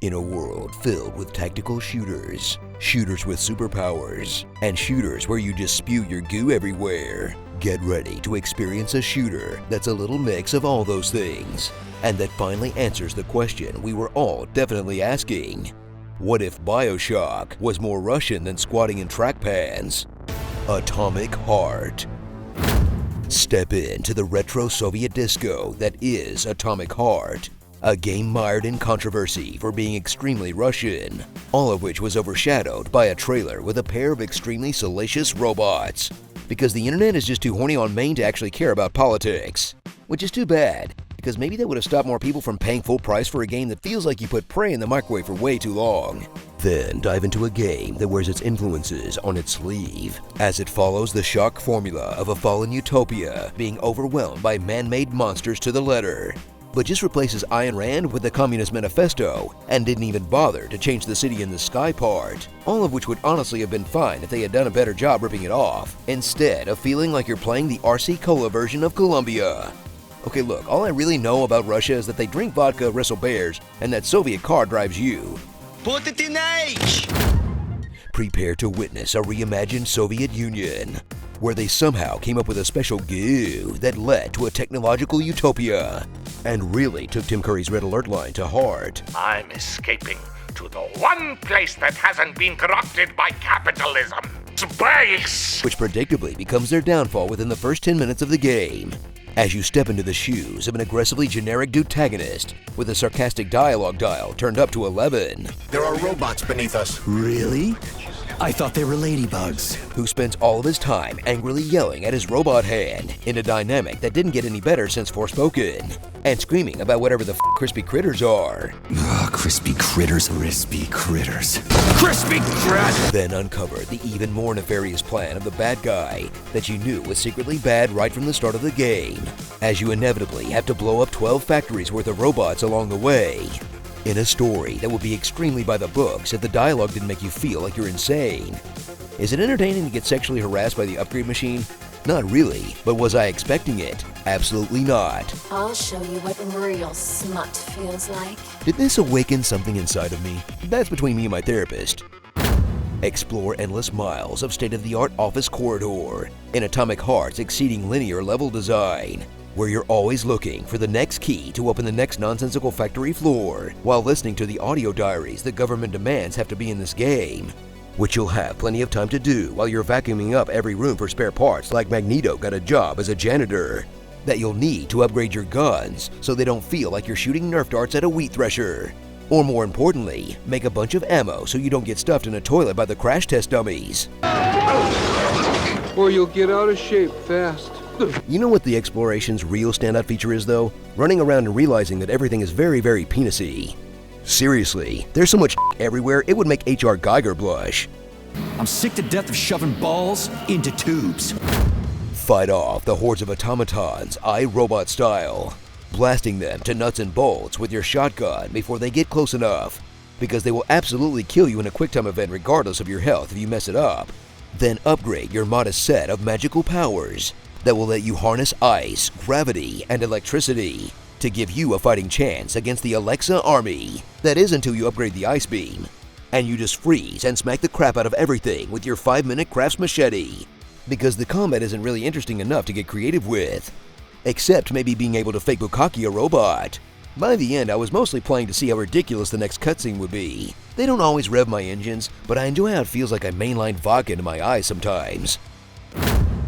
In a world filled with tactical shooters, shooters with superpowers, and shooters where you just spew your goo everywhere, get ready to experience a shooter that's a little mix of all those things, and that finally answers the question we were all definitely asking. What if BioShock was more Russian than squatting in track pans? Atomic Heart. Step into the retro Soviet disco that is Atomic Heart. A game mired in controversy for being extremely Russian, all of which was overshadowed by a trailer with a pair of extremely salacious robots. Because the internet is just too horny on Maine to actually care about politics. Which is too bad, because maybe that would have stopped more people from paying full price for a game that feels like you put prey in the microwave for way too long. Then dive into a game that wears its influences on its sleeve, as it follows the shock formula of a fallen utopia being overwhelmed by man-made monsters to the letter, but just replaces Ayn Rand with the Communist Manifesto and didn't even bother to change the city in the sky part, all of which would honestly have been fine if they had done a better job ripping it off, instead of feeling like you're playing the RC Cola version of Colombia. Okay, look, all I really know about Russia is that they drink vodka, wrestle bears, and that Soviet car drives you. Put it in H! Prepare to witness a reimagined Soviet Union, where they somehow came up with a special goo that led to a technological utopia, and really took Tim Curry's Red Alert line to heart. I'm escaping to the one place that hasn't been corrupted by capitalism. Space! Which predictably becomes their downfall within the first 10 minutes of the game, as you step into the shoes of an aggressively generic dude-tagonist with a sarcastic dialogue dial turned up to 11. There are robots beneath us. Really? I thought they were ladybugs. Who spends all of his time angrily yelling at his robot hand in a dynamic that didn't get any better since Forspoken, and screaming about whatever the crispy critters are. Crispy critters. Crispy critters. Crispy critters! Then uncovered the even more nefarious plan of the bad guy that you knew was secretly bad right from the start of the game, as you inevitably have to blow up 12 factories worth of robots along the way. In a story that would be extremely by the books if the dialogue didn't make you feel like you're insane. Is it entertaining to get sexually harassed by the upgrade machine? Not really, but was I expecting it? Absolutely not. I'll show you what real smut feels like. Did this awaken something inside of me? That's between me and my therapist. Explore endless miles of state-of-the-art office corridor in Atomic Heart's exceeding linear level design, where you're always looking for the next key to open the next nonsensical factory floor, while listening to the audio diaries the government demands have to be in this game, which you'll have plenty of time to do while you're vacuuming up every room for spare parts like Magneto got a job as a janitor, that you'll need to upgrade your guns so they don't feel like you're shooting Nerf darts at a wheat thresher. Or more importantly, make a bunch of ammo so you don't get stuffed in a toilet by the crash test dummies. Or you'll get out of shape fast. You know what the exploration's real standout feature is though? Running around and realizing that everything is very, very penis-y. Seriously, there's so much everywhere it would make H.R. Geiger blush. I'm sick to death of shoving balls into tubes. Fight off the hordes of automatons iRobot style, blasting them to nuts and bolts with your shotgun before they get close enough, because they will absolutely kill you in a QuickTime event regardless of your health if you mess it up. Then upgrade your modest set of magical powers that will let you harness ice, gravity, and electricity to give you a fighting chance against the Alexa army. That is until you upgrade the ice beam, and you just freeze and smack the crap out of everything with your 5-minute crafts machete, because the combat isn't really interesting enough to get creative with, except maybe being able to fake bukkake a robot. By the end, I was mostly playing to see how ridiculous the next cutscene would be. They don't always rev my engines, but I enjoy how it feels like I mainline vodka into my eyes sometimes.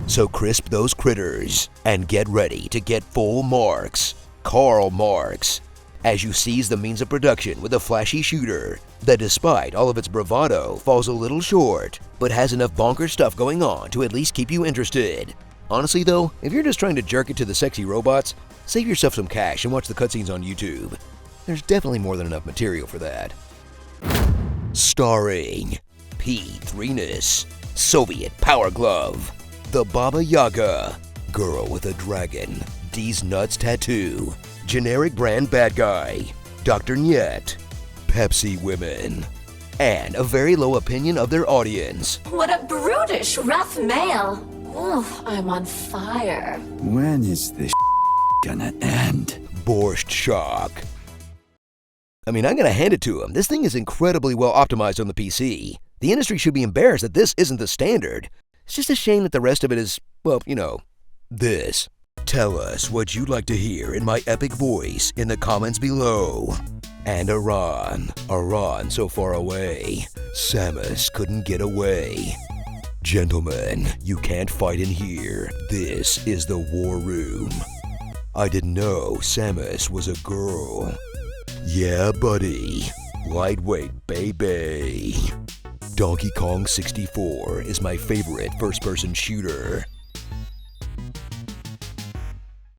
So crisp those critters, and get ready to get full marks, Karl marks, as you seize the means of production with a flashy shooter that despite all of its bravado falls a little short, but has enough bonkers stuff going on to at least keep you interested. Honestly though, if you're just trying to jerk it to the sexy robots, save yourself some cash and watch the cutscenes on YouTube. There's definitely more than enough material for that. Starring P3ness, Soviet Power Glove, the Baba Yaga, Girl with a Dragon, D's Nuts Tattoo, Generic Brand Bad Guy, Dr. Nyet, Pepsi Women, and a very low opinion of their audience. What a brutish, rough male. Oh, I'm on fire. When is this gonna end? Borscht Shock. I mean, I'm gonna hand it to him. This thing is incredibly well optimized on the PC. The industry should be embarrassed that this isn't the standard. It's just a shame that the rest of it is, well, you know, this. Tell us what you'd like to hear in my epic voice in the comments below. And Iran so far away. Samus couldn't get away. Gentlemen, you can't fight in here. This is the war room. I didn't know Samus was a girl. Yeah, buddy. Lightweight, baby. Donkey Kong 64 is my favorite first-person shooter.